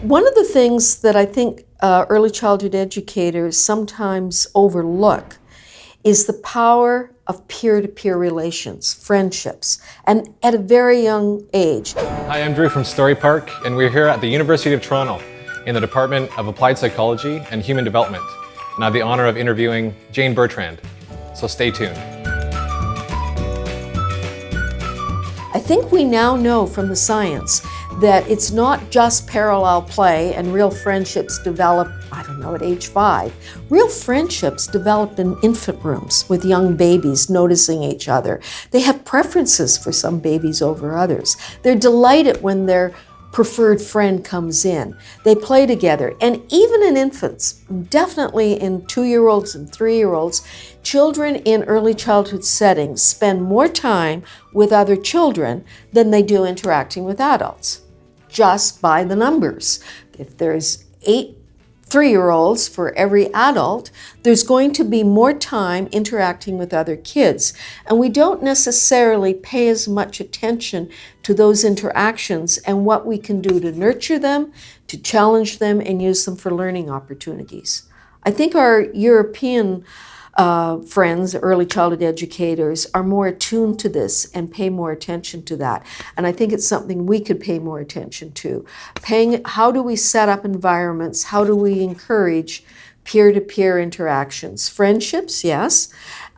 One of the things that I think early childhood educators sometimes overlook is the power of peer-to-peer relations, friendships, and at a very young age. Hi, I'm Drew from Storypark, and we're here at the University of Toronto in the Department of Applied Psychology and Human Development. And I have the honor of interviewing Jane Bertrand, so stay tuned. I think we now know from the science that it's not just parallel play and real friendships develop, at age 5. Real friendships develop in infant rooms with young babies noticing each other. They have preferences for some babies over others. They're delighted when their preferred friend comes in. They play together. And even in infants, definitely in 2-year-olds and 3-year-olds, children in early childhood settings spend more time with other children than they do interacting with adults, just by the numbers. If there's 8 3-year-olds for every adult, there's going to be more time interacting with other kids. And we don't necessarily pay as much attention to those interactions and what we can do to nurture them, to challenge them, and use them for learning opportunities. I think our European friends, early childhood educators, are more attuned to this and pay more attention to that. And I think it's something we could pay more attention to. How do we set up environments? How do we encourage peer-to-peer interactions? Friendships, yes,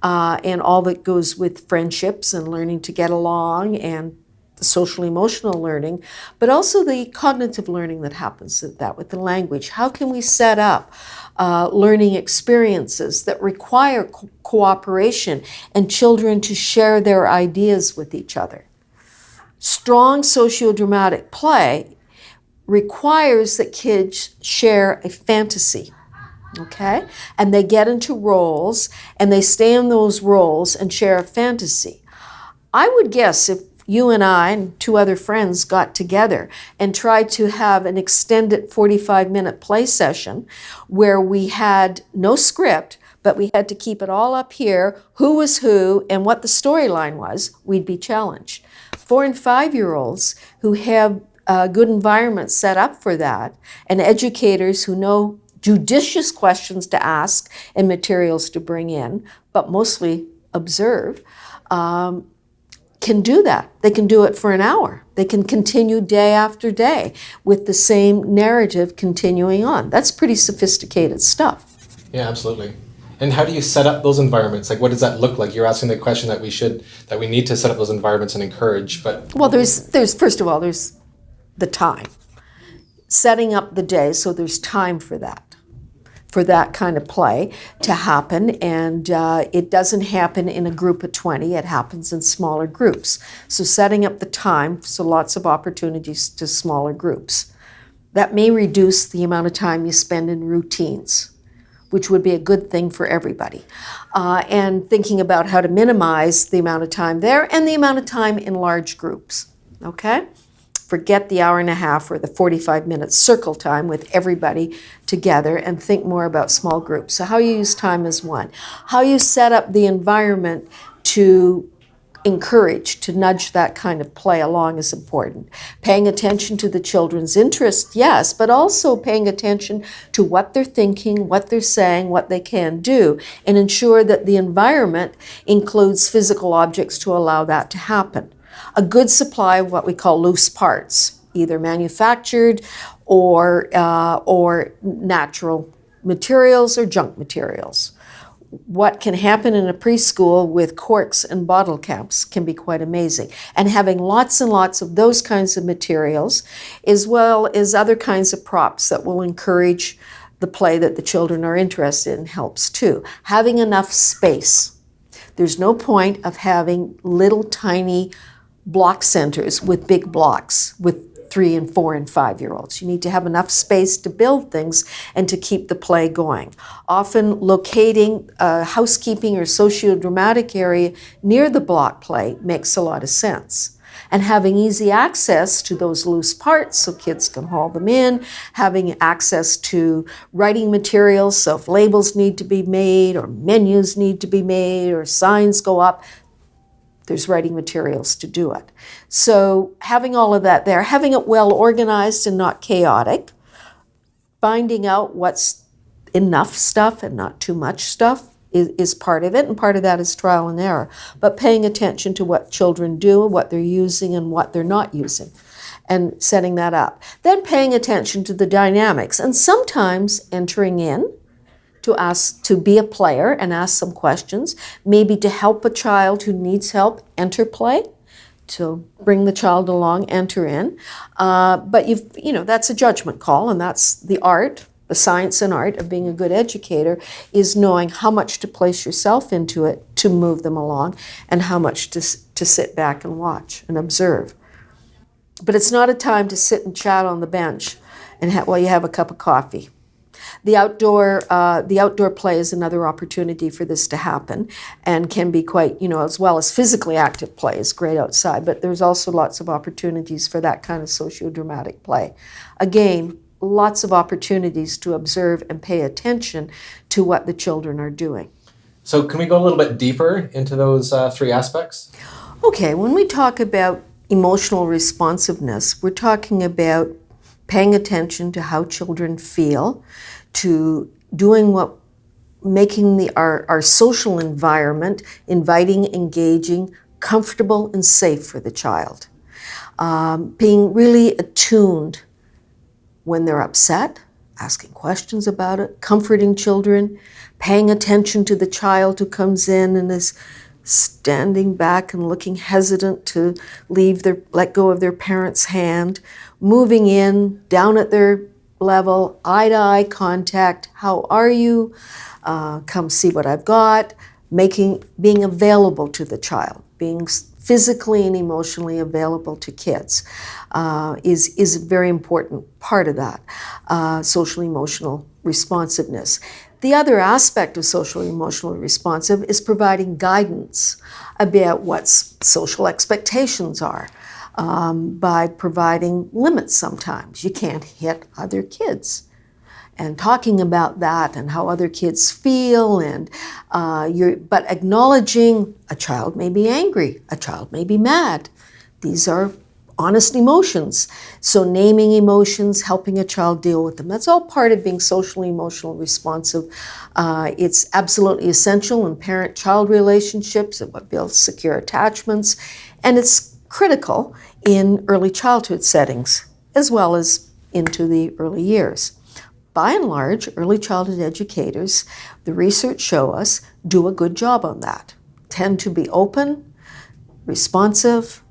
and all that goes with friendships and learning to get along and the social-emotional learning, but also the cognitive learning that happens with that, with the language. How can we set up learning experiences that require cooperation and children to share their ideas with each other? Strong socio-dramatic play requires that kids share a fantasy, okay? And they get into roles and they stay in those roles and share a fantasy. I would guess if you and I and 2 other friends got together and tried to have an extended 45-minute play session where we had no script, but we had to keep it all up here, who was who and what the storyline was, we'd be challenged. 4 and 5-year-olds who have good environments set up for that, and educators who know judicious questions to ask and materials to bring in, but mostly observe, can do that. They can do it for an hour. They can continue day after day with the same narrative continuing on. That's pretty sophisticated stuff. Yeah, absolutely. And how do you set up those environments? Like, what does that look like? You're asking the question that we need to set up those environments and encourage, but... Well, there's first of all, there's the time. Setting up the day so there's time for that kind of play to happen, and it doesn't happen in a group of 20, it happens in smaller groups. So setting up the time, so lots of opportunities to smaller groups. That may reduce the amount of time you spend in routines, which would be a good thing for everybody. And thinking about how to minimize the amount of time there and the amount of time in large groups, okay? Forget the hour and a half or the 45-minute circle time with everybody together and think more about small groups. So how you use time is one. How you set up the environment to encourage, to nudge that kind of play along is important. Paying attention to the children's interests, yes, but also paying attention to what they're thinking, what they're saying, what they can do, and ensure that the environment includes physical objects to allow that to happen. A good supply of what we call loose parts, either manufactured or natural materials or junk materials. What can happen in a preschool with corks and bottle caps can be quite amazing. And having lots and lots of those kinds of materials, as well as other kinds of props that will encourage the play that the children are interested in, helps too. Having enough space. There's no point of having little tiny block centers with big blocks with 3 and 4 and 5-year-olds. You need to have enough space to build things and to keep the play going. Often locating a housekeeping or socio-dramatic area near the block play makes a lot of sense. And having easy access to those loose parts so kids can haul them in, having access to writing materials, so if labels need to be made or menus need to be made or signs go up, there's writing materials to do it. So having all of that there, having it well organized and not chaotic, Finding out what's enough stuff and not too much stuff is part of it, and part of that is trial and error. But paying attention to what children do, what they're using and what they're not using, and setting that up. Then paying attention to the dynamics, and sometimes entering in to be a player and ask some questions, maybe to help a child who needs help enter play, to bring the child along, enter in. But that's a judgment call, and that's the art, the science and art of being a good educator, is knowing how much to place yourself into it to move them along, and how much to sit back and watch and observe. But it's not a time to sit and chat on the bench while you have a cup of coffee. The outdoor play is another opportunity for this to happen, and can be quite, as well as physically active play is great outside, but there's also lots of opportunities for that kind of socio-dramatic play. Again, lots of opportunities to observe and pay attention to what the children are doing. So can we go a little bit deeper into those three aspects? Okay, when we talk about emotional responsiveness, we're talking about paying attention to how children feel, to making our social environment inviting, engaging, comfortable, and safe for the child. Being really attuned when they're upset, asking questions about it, comforting children, paying attention to the child who comes in and is standing back and looking hesitant to let go of their parent's hand, moving in, down at their level, eye-to-eye contact, how are you? Come see what I've got. Being available to the child, being physically and emotionally available to kids is a very important part of that, social-emotional responsiveness. The other aspect of social-emotional responsive is providing guidance about what social expectations are, by providing limits sometimes. You can't hit other kids. And talking about that and how other kids feel, but acknowledging a child may be angry, a child may be mad. These are honest emotions. So naming emotions, helping a child deal with them, that's all part of being socially emotional responsive. It's absolutely essential in parent-child relationships and what builds secure attachments, and it's critical in early childhood settings as well as into the early years. By and large, early childhood educators, the research show us, do a good job on that. Tend to be open, responsive.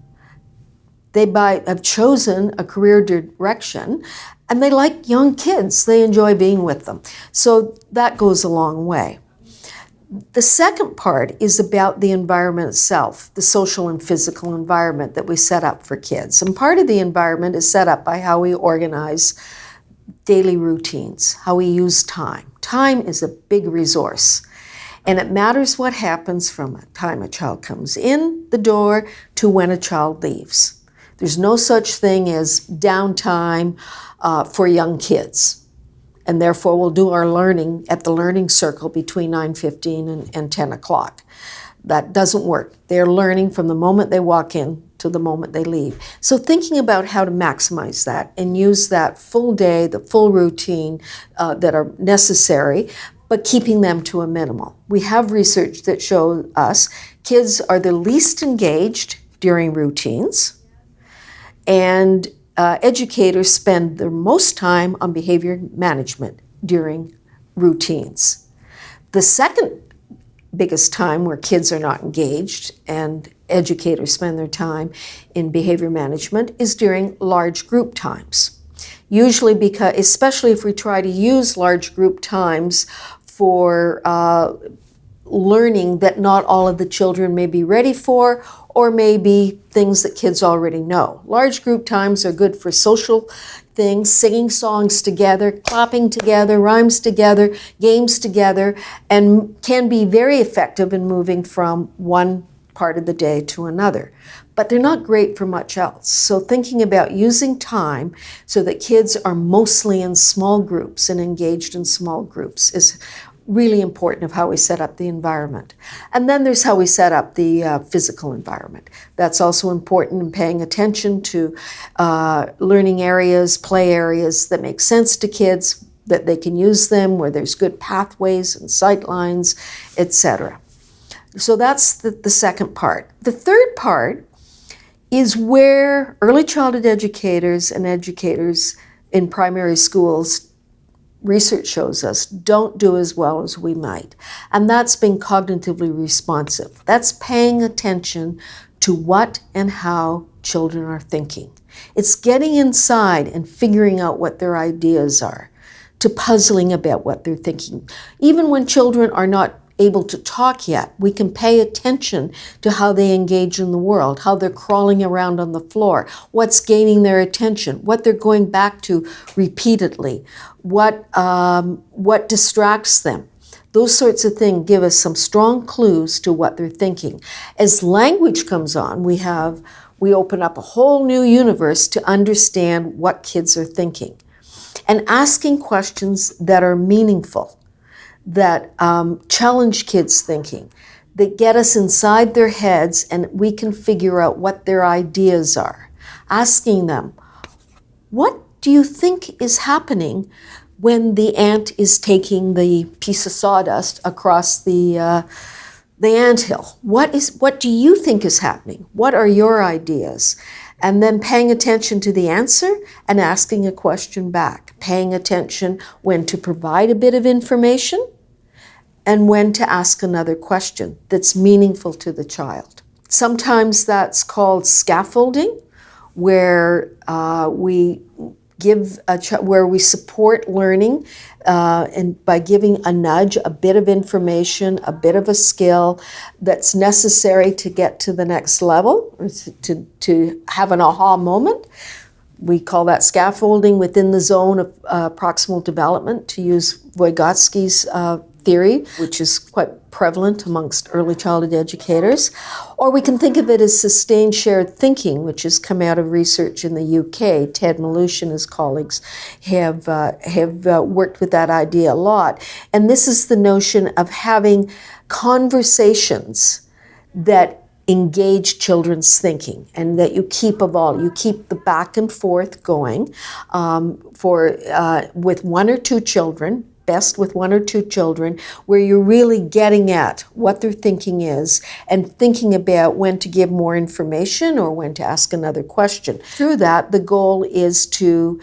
They have chosen a career direction, and they like young kids. They enjoy being with them. So that goes a long way. The second part is about the environment itself, the social and physical environment that we set up for kids. And part of the environment is set up by how we organize daily routines, how we use time. Time is a big resource, and it matters what happens from the time a child comes in the door to when a child leaves. There's no such thing as downtime for young kids, and therefore we'll do our learning at the learning circle between 9:15 and 10 o'clock. That doesn't work. They're learning from the moment they walk in to the moment they leave. So thinking about how to maximize that and use that full day, the full routine that are necessary, but keeping them to a minimal. We have research that shows us kids are the least engaged during routines, and educators spend their most time on behavior management during routines. The second biggest time where kids are not engaged and educators spend their time in behavior management is during large group times. Usually especially if we try to use large group times for learning that not all of the children may be ready for, or maybe things that kids already know. Large group times are good for social things, singing songs together, clapping together, rhymes together, games together, and can be very effective in moving from one part of the day to another. But they're not great for much else. So thinking about using time so that kids are mostly in small groups and engaged in small groups is really important of how we set up the environment. And then there's how we set up the physical environment. That's also important in paying attention to learning areas, play areas that make sense to kids, that they can use them, where there's good pathways and sight lines, etc. So that's the second part. The third part is where early childhood educators and educators in primary schools, research shows us, don't do as well as we might. And that's being cognitively responsive. That's paying attention to what and how children are thinking. It's getting inside and figuring out what their ideas are, to puzzling about what they're thinking. Even when children are not able to talk yet, we can pay attention to how they engage in the world, how they're crawling around on the floor, what's gaining their attention, what they're going back to repeatedly, what distracts them. Those sorts of things give us some strong clues to what they're thinking. As language comes on, we open up a whole new universe to understand what kids are thinking. And asking questions that are meaningful, that challenge kids' thinking, that get us inside their heads and we can figure out what their ideas are. Asking them, what do you think is happening when the ant is taking the piece of sawdust across the anthill? What do you think is happening? What are your ideas? And then paying attention to the answer and asking a question back. Paying attention when to provide a bit of information and when to ask another question that's meaningful to the child. Sometimes that's called scaffolding, where we give where we support learning and by giving a nudge, a bit of information, a bit of a skill that's necessary to get to the next level, or to have an aha moment. We call that scaffolding within the zone of proximal development, to use Vygotsky's theory, which is quite prevalent amongst early childhood educators. Or we can think of it as sustained shared thinking, which has come out of research in the UK. Ted Malouche and his colleagues have worked with that idea a lot. And this is the notion of having conversations that engage children's thinking, and that you keep you keep the back and forth going with one or two children, best with one or two children, where you're really getting at what their thinking is and thinking about when to give more information or when to ask another question. Through that, the goal is to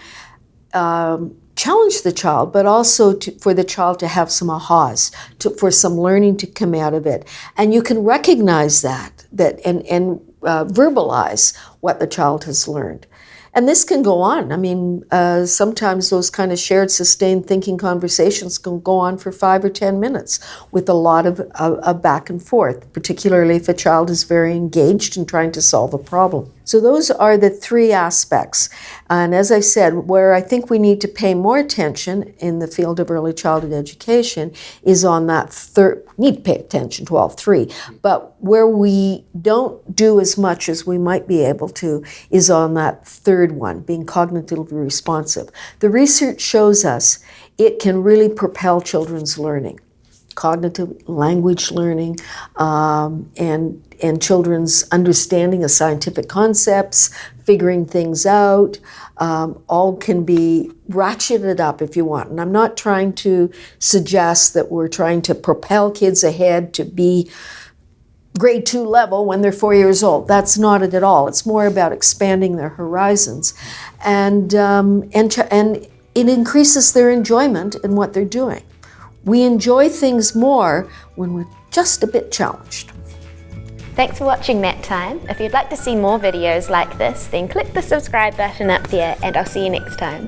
challenge the child, but also for the child to have some ahas, for some learning to come out of it. And you can recognize that and verbalize what the child has learned. And this can go on. I mean, sometimes those kind of shared, sustained thinking conversations can go on for 5 or 10 minutes with a lot of back and forth, particularly if a child is very engaged in trying to solve a problem. So those are the three aspects. And as I said, where I think we need to pay more attention in the field of early childhood education is on that third, need to pay attention to all three, but where we don't do as much as we might be able to is on that third one, being cognitively responsive. The research shows us it can really propel children's learning, cognitive language learning, and children's understanding of scientific concepts, figuring things out, all can be ratcheted up if you want. And I'm not trying to suggest that we're trying to propel kids ahead to be grade 2 level when they're 4 years old. That's not it at all. It's more about expanding their horizons. And it increases their enjoyment in what they're doing. We enjoy things more when we're just a bit challenged. Thanks for watching Nap Time. If you'd like to see more videos like this, then click the subscribe button up there and I'll see you next time.